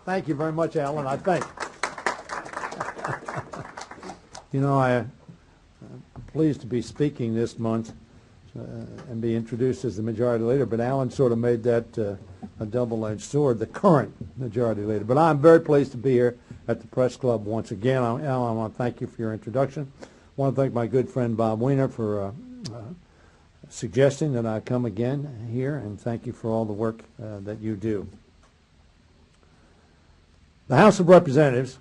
Thank you very much, Alan, I think. You know, I'm pleased to be speaking this month and be introduced as the Majority Leader, but Alan sort of made that a double-edged sword, the current Majority Leader. But I'm very pleased to be here at the Press Club once again. Alan, I want to thank you for your introduction. I want to thank my good friend Bob Weiner for suggesting that I come again here, and thank you for all the work that you do. The House of Representatives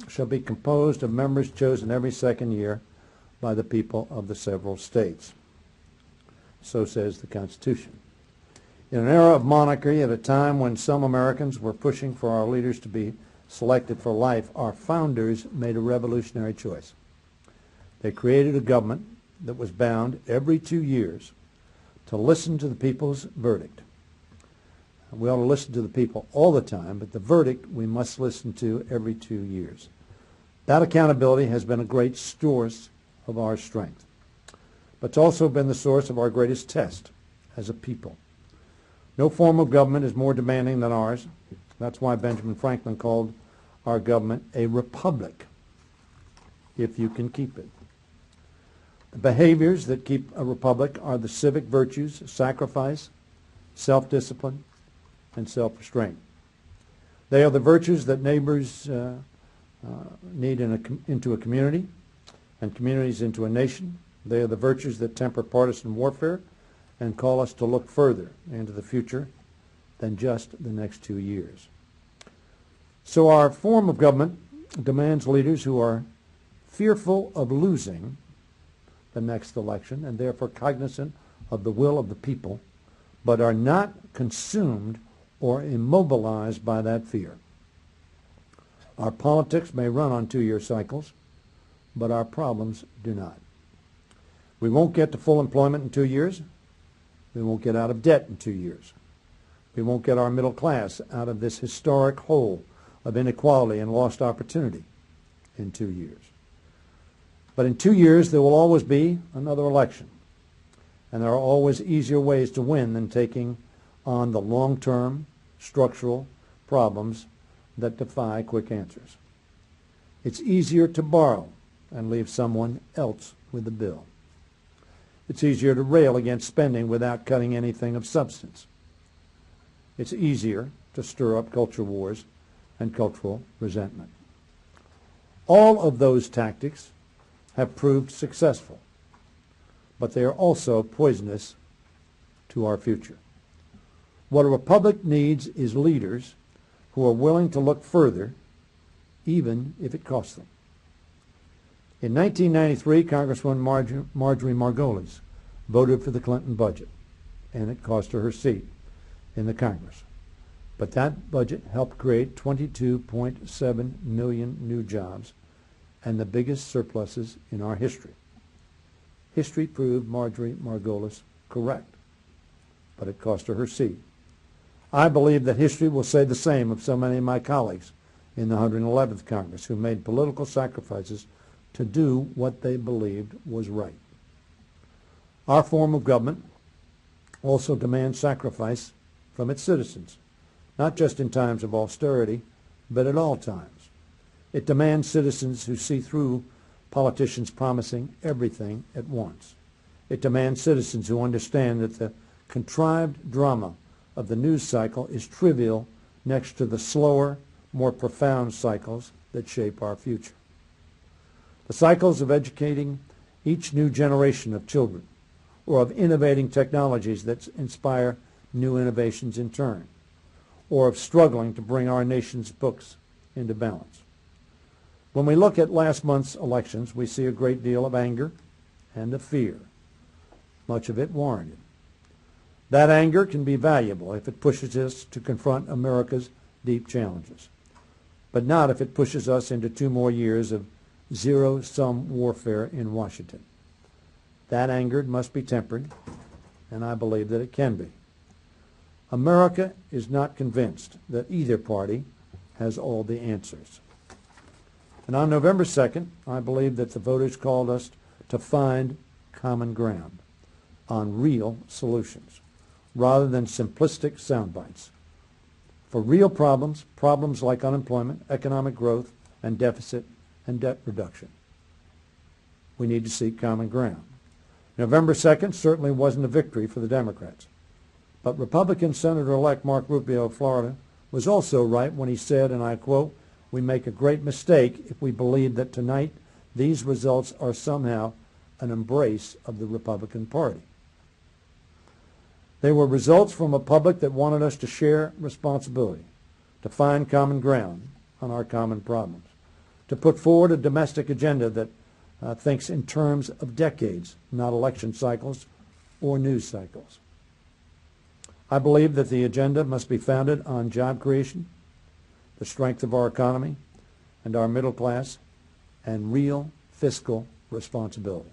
shall be composed of members chosen every second year by the people of the several states. So says the Constitution. In an era of monarchy, at a time when some Americans were pushing for our leaders to be selected for life, our founders made a revolutionary choice. They created a government that was bound every 2 years to listen to the people's verdict. We ought to listen to the people all the time, but the verdict we must listen to every 2 years. That accountability has been a great source of our strength, but it's also been the source of our greatest test as a people. No form of government is more demanding than ours. That's why Benjamin Franklin called our government a republic, if you can keep it. The behaviors that keep a republic are the civic virtues, sacrifice, self-discipline, and self-restraint. They are the virtues that neighbors need into a community, and communities into a nation. They are the virtues that temper partisan warfare and call us to look further into the future than just the next 2 years. So our form of government demands leaders who are fearful of losing the next election and therefore cognizant of the will of the people, but are not consumed or immobilized by that fear. Our politics may run on 2-year cycles, but our problems do not. We won't get to full employment in 2 years. We won't get out of debt in 2 years. We won't get our middle class out of this historic hole of inequality and lost opportunity in 2 years. But in 2 years, there will always be another election. And there are always easier ways to win than taking on the long-term structural problems that defy quick answers. It's easier to borrow and leave someone else with the bill. It's easier to rail against spending without cutting anything of substance. It's easier to stir up culture wars and cultural resentment. All of those tactics have proved successful, but they are also poisonous to our future. What a republic needs is leaders who are willing to look further, even if it costs them. In 1993, Congresswoman Marjorie Margolis voted for the Clinton budget, and it cost her seat in the Congress. But that budget helped create 22.7 million new jobs and the biggest surpluses in our history. History proved Marjorie Margolis correct, but it cost her seat. I believe that history will say the same of so many of my colleagues in the 111th Congress who made political sacrifices to do what they believed was right. Our form of government also demands sacrifice from its citizens, not just in times of austerity, but at all times. It demands citizens who see through politicians promising everything at once. It demands citizens who understand that the contrived drama of the news cycle is trivial next to the slower, more profound cycles that shape our future. The cycles of educating each new generation of children, or of innovating technologies that inspire new innovations in turn, or of struggling to bring our nation's books into balance. When we look at last month's elections, we see a great deal of anger and of fear, much of it warranted. That anger can be valuable if it pushes us to confront America's deep challenges, but not if it pushes us into 2 more years of zero-sum warfare in Washington. That anger must be tempered, and I believe that it can be. America is not convinced that either party has all the answers. And on November 2nd, I believe that the voters called us to find common ground on real solutions, rather than simplistic sound bites. for real problems, problems like unemployment, economic growth, and deficit and debt reduction. We need to seek common ground. November 2nd certainly wasn't a victory for the Democrats. But Republican Senator-elect Mark Rubio of Florida was also right when he said, and I quote, "We make a great mistake if we believe that tonight these results are somehow an embrace of the Republican Party." They were results from a public that wanted us to share responsibility, to find common ground on our common problems, to put forward a domestic agenda that thinks in terms of decades, not election cycles or news cycles. I believe that the agenda must be founded on job creation, the strength of our economy and our middle class, and real fiscal responsibility.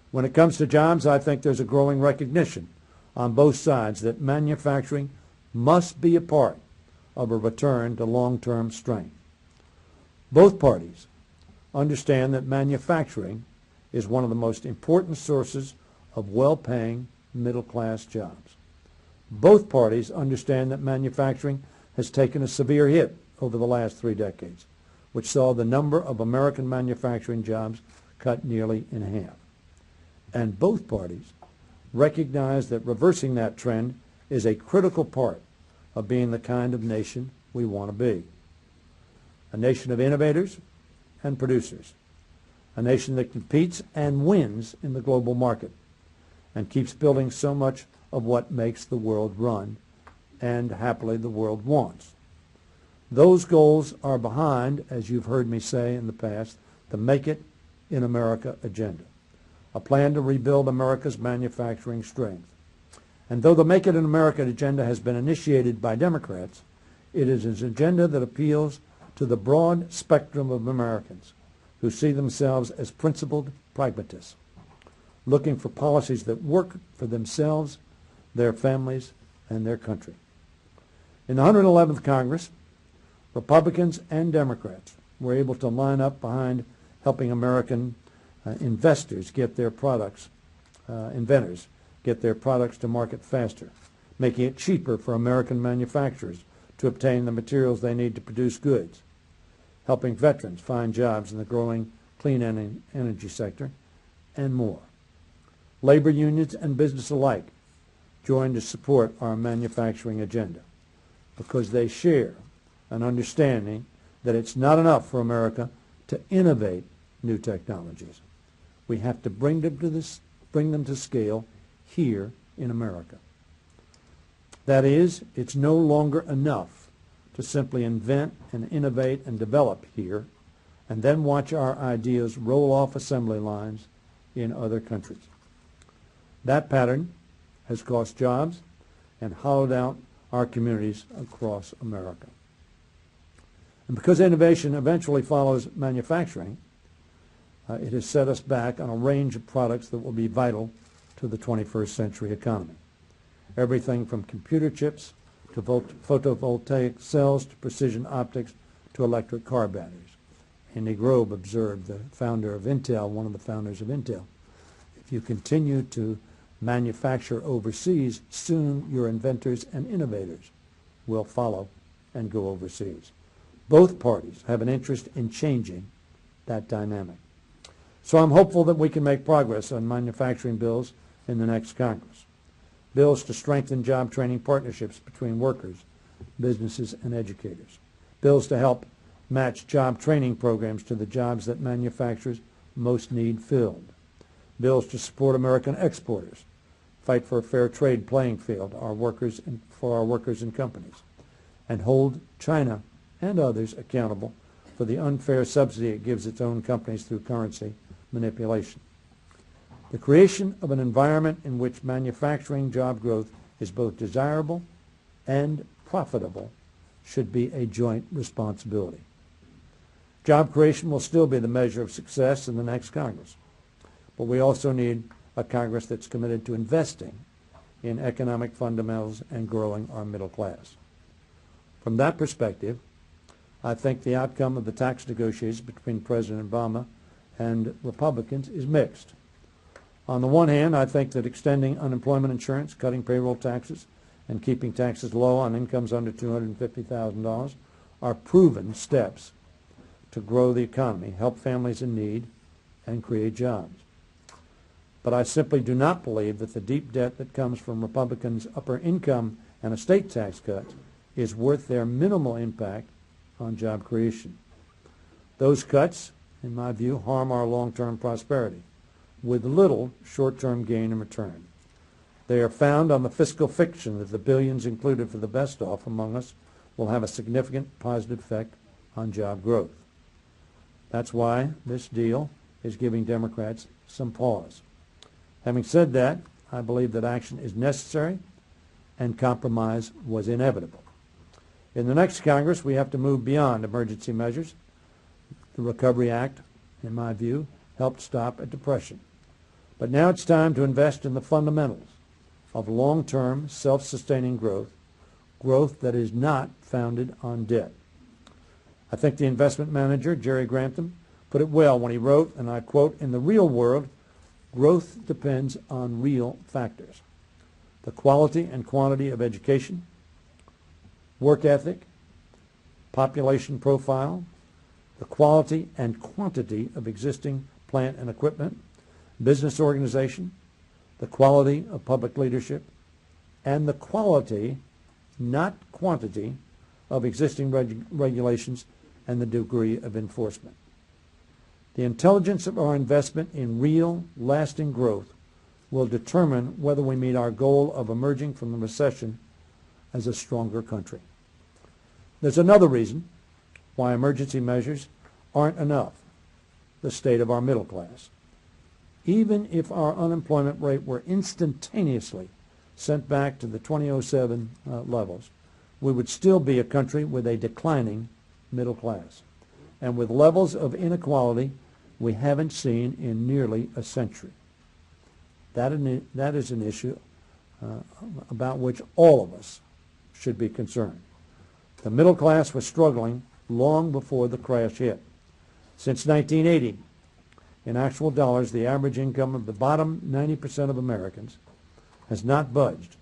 When it comes to jobs, I think there's a growing recognition on both sides that manufacturing must be a part of a return to long-term strength. Both parties understand that manufacturing is one of the most important sources of well-paying middle-class jobs. Both parties understand that manufacturing has taken a severe hit over the last 3 decades, which saw the number of American manufacturing jobs cut nearly in half. And both parties recognize that reversing that trend is a critical part of being the kind of nation we want to be. A nation of innovators and producers. A nation that competes and wins in the global market and keeps building so much of what makes the world run and happily the world wants. Those goals are behind, as you've heard me say in the past, the Make It in America agenda, a plan to rebuild America's manufacturing strength. And though the Make It in America agenda has been initiated by Democrats, it is an agenda that appeals to the broad spectrum of Americans who see themselves as principled pragmatists, looking for policies that work for themselves, their families, and their country. In the 111th Congress, Republicans and Democrats were able to line up behind helping American investors get their products, inventors get their products to market faster, making it cheaper for American manufacturers to obtain the materials they need to produce goods, helping veterans find jobs in the growing clean energy sector, and more. Labor unions and business alike joined to support our manufacturing agenda because they share an understanding that it's not enough for America to innovate new technologies. We have to bring them to scale here in America. That is, it's no longer enough to simply invent and innovate and develop here and then watch our ideas roll off assembly lines in other countries. That pattern has cost jobs and hollowed out our communities across America. And because innovation eventually follows manufacturing, it has set us back on a range of products that will be vital to the 21st century economy. Everything from computer chips to photovoltaic cells to precision optics to electric car batteries. Andy Grove observed, the founder of Intel, one of the founders of Intel, if you continue to manufacture overseas, soon your inventors and innovators will follow and go overseas. Both parties have an interest in changing that dynamic. So I'm hopeful that we can make progress on manufacturing bills in the next Congress. Bills to strengthen job training partnerships between workers, businesses, and educators. Bills to help match job training programs to the jobs that manufacturers most need filled. Bills to support American exporters, fight for a fair trade playing field for our workers and companies, and hold China and others accountable for the unfair subsidy it gives its own companies through currency manipulation. The creation of an environment in which manufacturing job growth is both desirable and profitable should be a joint responsibility. Job creation will still be the measure of success in the next Congress, but we also need a Congress that's committed to investing in economic fundamentals and growing our middle class. From that perspective, I think the outcome of the tax negotiations between President Obama and Republicans is mixed. On the one hand, I think that extending unemployment insurance, cutting payroll taxes, and keeping taxes low on incomes under $250,000 are proven steps to grow the economy, help families in need, and create jobs. But I simply do not believe that the deep debt that comes from Republicans' upper income and estate tax cuts is worth their minimal impact on job creation. Those cuts, in my view, harm our long-term prosperity, with little short-term gain in return. They are found on the fiscal fiction that the billions included for the best off among us will have a significant positive effect on job growth. That's why this deal is giving Democrats some pause. Having said that, I believe that action is necessary and compromise was inevitable. In the next Congress, we have to move beyond emergency measures. The Recovery Act, in my view, helped stop a depression. But now it's time to invest in the fundamentals of long-term, self-sustaining growth, growth that is not founded on debt. I think the investment manager, Jerry Grantham, put it well when he wrote, and I quote, "In the real world, growth depends on real factors. The quality and quantity of education, work ethic, population profile, the quality and quantity of existing plant and equipment, business organization, the quality of public leadership, and the quality, not quantity, of existing regulations and the degree of enforcement. The intelligence of our investment in real, lasting growth will determine whether we meet our goal of emerging from the recession as a stronger country." There's another reason why emergency measures aren't enough: the state of our middle class. Even if our unemployment rate were instantaneously sent back to the 2007 levels, we would still be a country with a declining middle class and with levels of inequality we haven't seen in nearly a century. That is an issue about which all of us should be concerned. The middle class was struggling long before the crash hit. Since 1980, in actual dollars, the average income of the bottom 90% of Americans has not budged.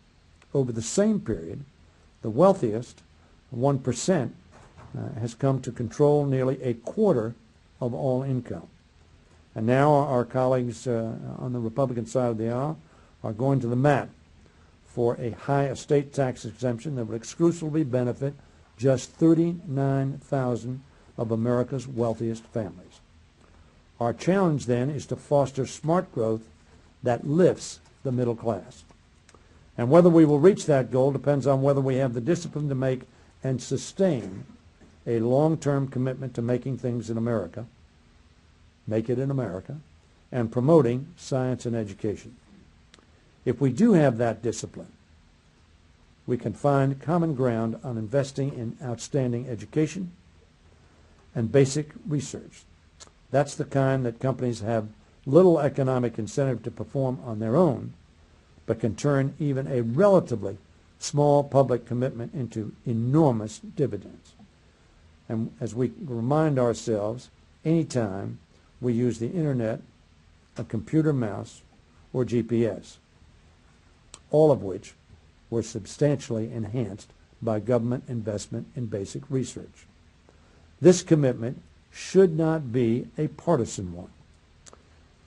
Over the same period, the wealthiest 1% has come to control nearly a quarter of all income. And now our colleagues on the Republican side of the aisle are going to the mat for a high estate tax exemption that would exclusively benefit just 39,000 of America's wealthiest families. Our challenge then is to foster smart growth that lifts the middle class. And whether we will reach that goal depends on whether we have the discipline to make and sustain a long-term commitment to making things in America, make it in America, and promoting science and education. If we do have that discipline, we can find common ground on investing in outstanding education and basic research. That's the kind that companies have little economic incentive to perform on their own, but can turn even a relatively small public commitment into enormous dividends. And as we remind ourselves, anytime we use the internet, a computer mouse, or GPS, all of which were substantially enhanced by government investment in basic research. This commitment should not be a partisan one.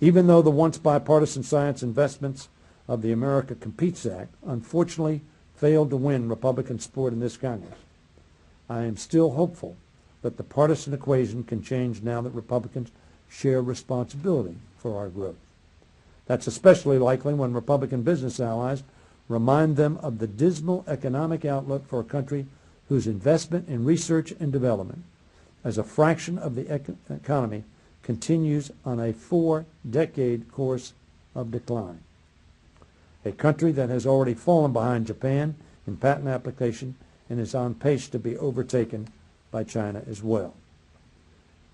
Even though the once bipartisan science investments of the America Competes Act unfortunately failed to win Republican support in this Congress, I am still hopeful that the partisan equation can change now that Republicans share responsibility for our growth. That's especially likely when Republican business allies remind them of the dismal economic outlook for a country whose investment in research and development as a fraction of the economy continues on a 4-decade course of decline. A country that has already fallen behind Japan in patent application and is on pace to be overtaken by China as well.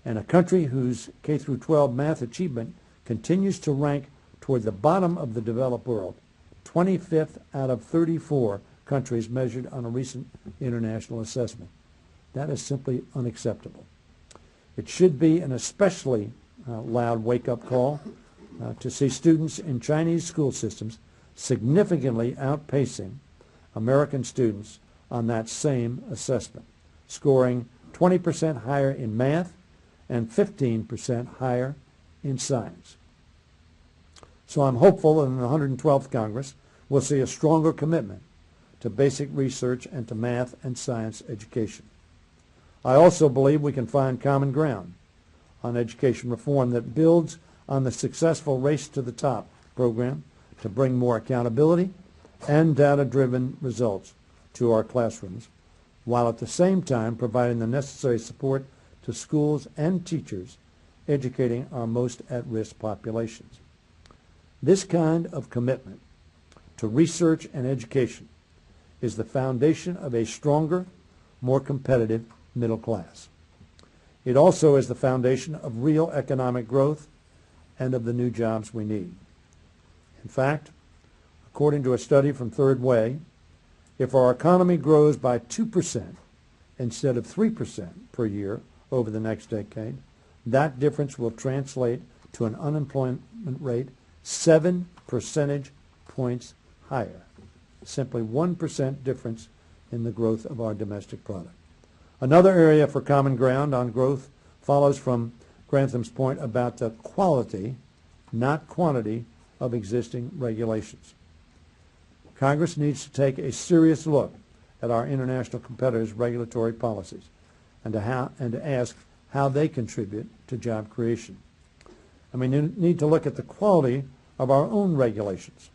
And a country whose K-12 math achievement continues to rank toward the bottom of the developed world, 25th out of 34 countries measured on a recent international assessment. That is simply unacceptable. It should be an especially loud wake-up call to see students in Chinese school systems significantly outpacing American students on that same assessment, scoring 20% higher in math and 15% higher in science. So I'm hopeful that in the 112th Congress we'll see a stronger commitment to basic research and to math and science education. I also believe we can find common ground on education reform that builds on the successful Race to the Top program to bring more accountability and data-driven results to our classrooms, while at the same time providing the necessary support to schools and teachers educating our most at-risk populations. This kind of commitment to research and education is the foundation of a stronger, more competitive middle class. It also is the foundation of real economic growth and of the new jobs we need. In fact, according to a study from Third Way, if our economy grows by 2% instead of 3% per year over the next decade, that difference will translate to an unemployment rate 7 percentage points higher. Simply 1% difference in the growth of our domestic product. Another area for common ground on growth follows from Grantham's point about the quality, not quantity, of existing regulations. Congress needs to take a serious look at our international competitors' regulatory policies and to ask how they contribute to job creation. And we need to look at the quality of our own regulations.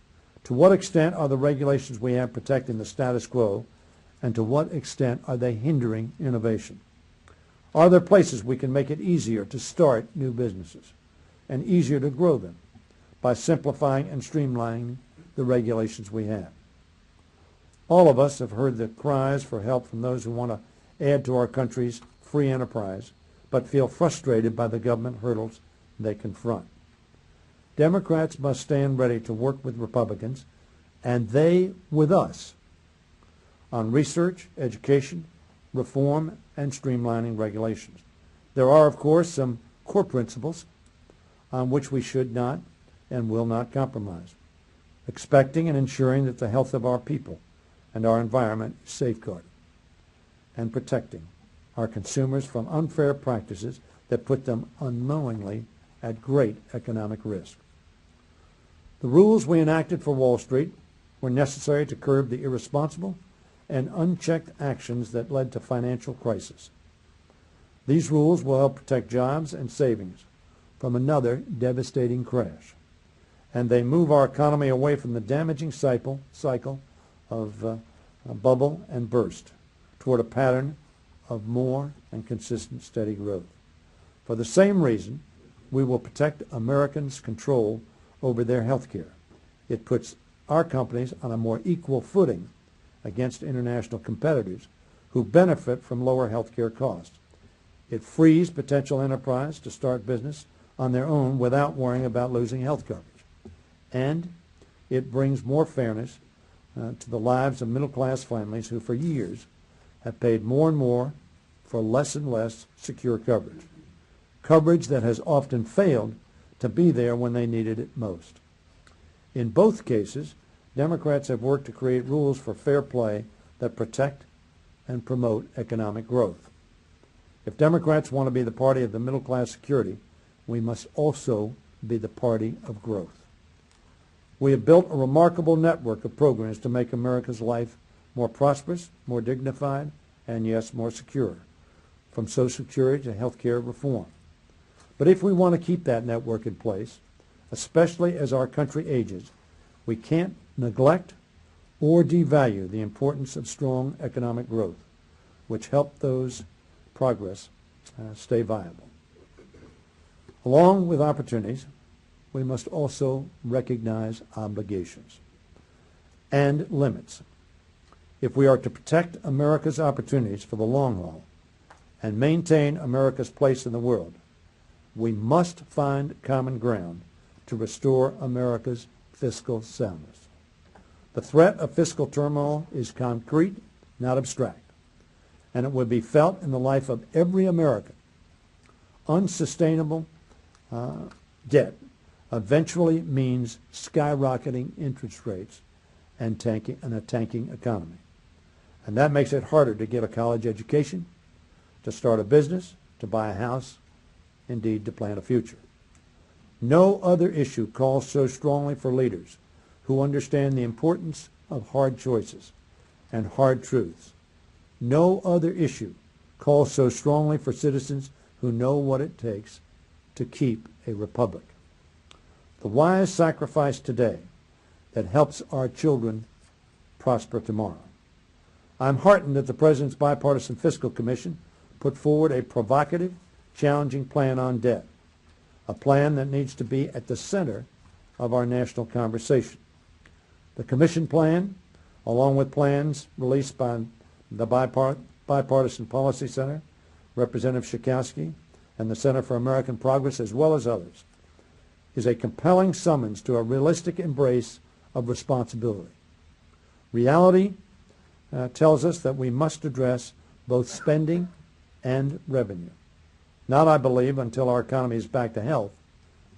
To what extent are the regulations we have protecting the status quo, and to what extent are they hindering innovation? Are there places we can make it easier to start new businesses and easier to grow them by simplifying and streamlining the regulations we have? All of us have heard the cries for help from those who want to add to our country's free enterprise, but feel frustrated by the government hurdles they confront. Democrats must stand ready to work with Republicans, and they with us, on research, education, reform, and streamlining regulations. There are, of course, some core principles on which we should not and will not compromise. Expecting and ensuring that the health of our people and our environment is safeguarded, and protecting our consumers from unfair practices that put them unknowingly at great economic risk. The rules we enacted for Wall Street were necessary to curb the irresponsible and unchecked actions that led to financial crisis. These rules will help protect jobs and savings from another devastating crash, and they move our economy away from the damaging cycle of bubble and burst toward a pattern of more and consistent steady growth. For the same reason, we will protect Americans' control over their health care. It puts our companies on a more equal footing against international competitors who benefit from lower health care costs. It frees potential enterprise to start business on their own without worrying about losing health coverage. And it brings more fairness to the lives of middle-class families who for years have paid more and more for less and less secure coverage. Coverage that has often failed to be there when they needed it most. In both cases, Democrats have worked to create rules for fair play that protect and promote economic growth. If Democrats want to be the party of the middle-class security, we must also be the party of growth. We have built a remarkable network of programs to make America's life more prosperous, more dignified, and yes, more secure, from Social Security to health care reform. But if we want to keep that network in place, especially as our country ages, we can't neglect or devalue the importance of strong economic growth, which help those progress stay viable. Along with opportunities, we must also recognize obligations and limits. If we are to protect America's opportunities for the long haul and maintain America's place in the world, we must find common ground to restore America's fiscal soundness. The threat of fiscal turmoil is concrete, not abstract, and it will be felt in the life of every American. Unsustainable debt eventually means skyrocketing interest rates and a tanking economy. And that makes it harder to get a college education, to start a business, to buy a house, indeed to plan a future. No other issue calls so strongly for leaders who understand the importance of hard choices and hard truths. No other issue calls so strongly for citizens who know what it takes to keep a republic. The wise sacrifice today that helps our children prosper tomorrow. I'm heartened that the President's Bipartisan Fiscal Commission put forward a provocative, challenging plan on debt, a plan that needs to be at the center of our national conversation. The Commission plan, along with plans released by the Bipartisan Policy Center, Representative Schakowsky, and the Center for American Progress, as well as others, is a compelling summons to a realistic embrace of responsibility. Reality tells us that we must address both spending and revenue. Not, I believe, until our economy is back to health,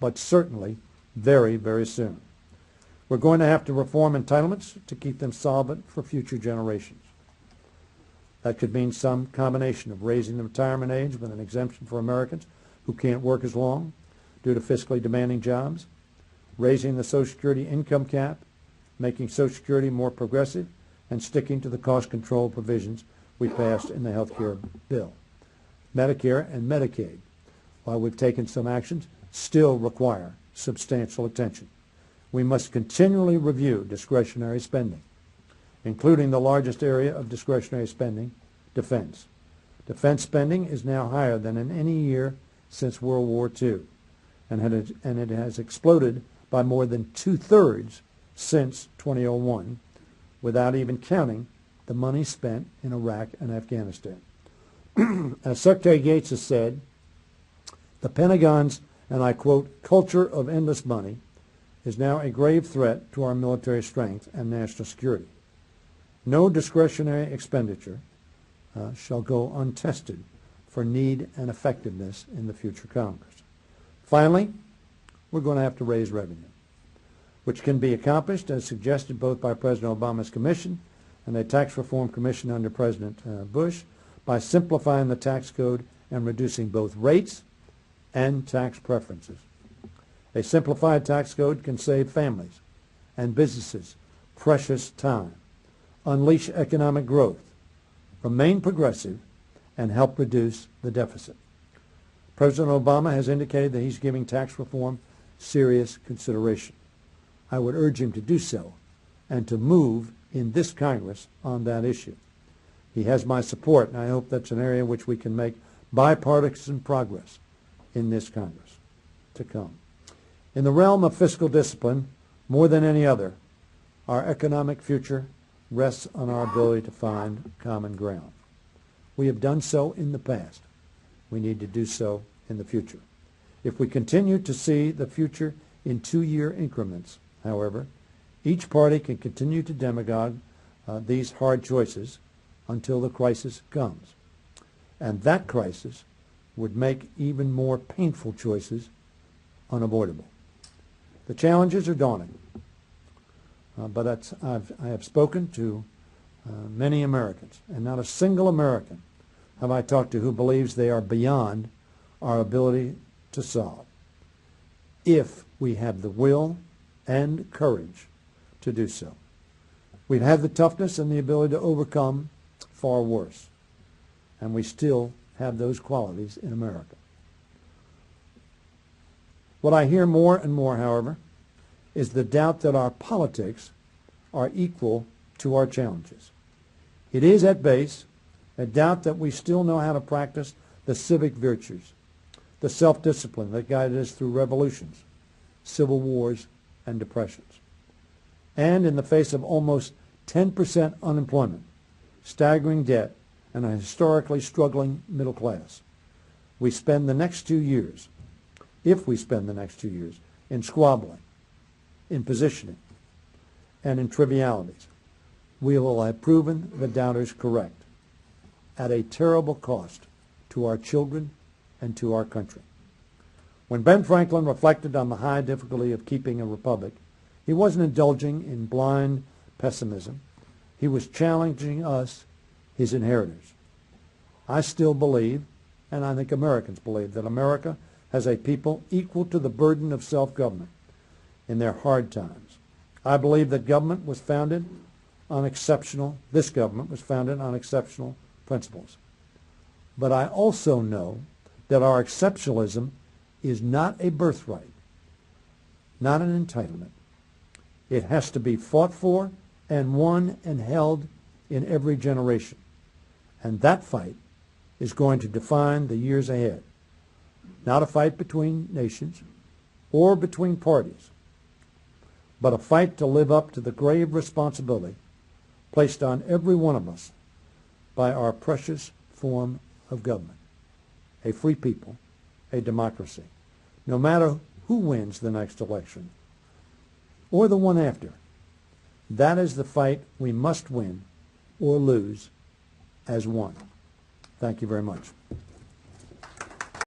but certainly very, very soon. We're going to have to reform entitlements to keep them solvent for future generations. That could mean some combination of raising the retirement age with an exemption for Americans who can't work as long due to fiscally demanding jobs, raising the Social Security income cap, making Social Security more progressive, and sticking to the cost control provisions we passed in the health care bill. Medicare and Medicaid, while we've taken some actions, still require substantial attention. We must continually review discretionary spending, including the largest area of discretionary spending, defense. Defense spending is now higher than in any year since World War II, and it has exploded by more than 2/3 since 2001, without even counting the money spent in Iraq and Afghanistan. As Secretary Gates has said, the Pentagon's, and I quote, culture of endless money is now a grave threat to our military strength and national security. No discretionary expenditure shall go untested for need and effectiveness in the future Congress. Finally, we're going to have to raise revenue, which can be accomplished as suggested both by President Obama's commission and a tax reform commission under President Bush by simplifying the tax code and reducing both rates and tax preferences. A simplified tax code can save families and businesses precious time, unleash economic growth, remain progressive, and help reduce the deficit. President Obama has indicated that he's giving tax reform serious consideration. I would urge him to do so and to move in this Congress on that issue. He has my support, and I hope that's an area in which we can make bipartisan progress in this Congress to come. In the realm of fiscal discipline, more than any other, our economic future rests on our ability to find common ground. We have done so in the past. We need to do so in the future. If we continue to see the future in 2-year increments, however, each party can continue to demagogue these hard choices until the crisis comes. And that crisis would make even more painful choices unavoidable. The challenges are daunting, but I have spoken to many Americans, and not a single American have I talked to who believes they are beyond our ability to solve, if we have the will and courage to do so. We've had the toughness and the ability to overcome far worse, and we still have those qualities in America. What I hear more and more, however, is the doubt that our politics are equal to our challenges. It is at base a doubt that we still know how to practice the civic virtues, the self-discipline that guided us through revolutions, civil wars, and depressions. And in the face of almost 10% unemployment, staggering debt, and a historically struggling middle class, we spend the next 2 years, if we spend the next 2 years, in squabbling, in positioning, and in trivialities, we will have proven the doubters correct at a terrible cost to our children and to our country. When Ben Franklin reflected on the high difficulty of keeping a republic, he wasn't indulging in blind pessimism. He was challenging us, his inheritors. I still believe, and I think Americans believe, that America has a people equal to the burden of self-government in their hard times. I believe that this government was founded on exceptional principles. But I also know that our exceptionalism is not a birthright, not an entitlement. It has to be fought for and won and held in every generation. And that fight is going to define the years ahead. Not a fight between nations or between parties, but a fight to live up to the grave responsibility placed on every one of us by our precious form of government, a free people, a democracy. No matter who wins the next election or the one after, that is the fight we must win or lose as one. Thank you very much.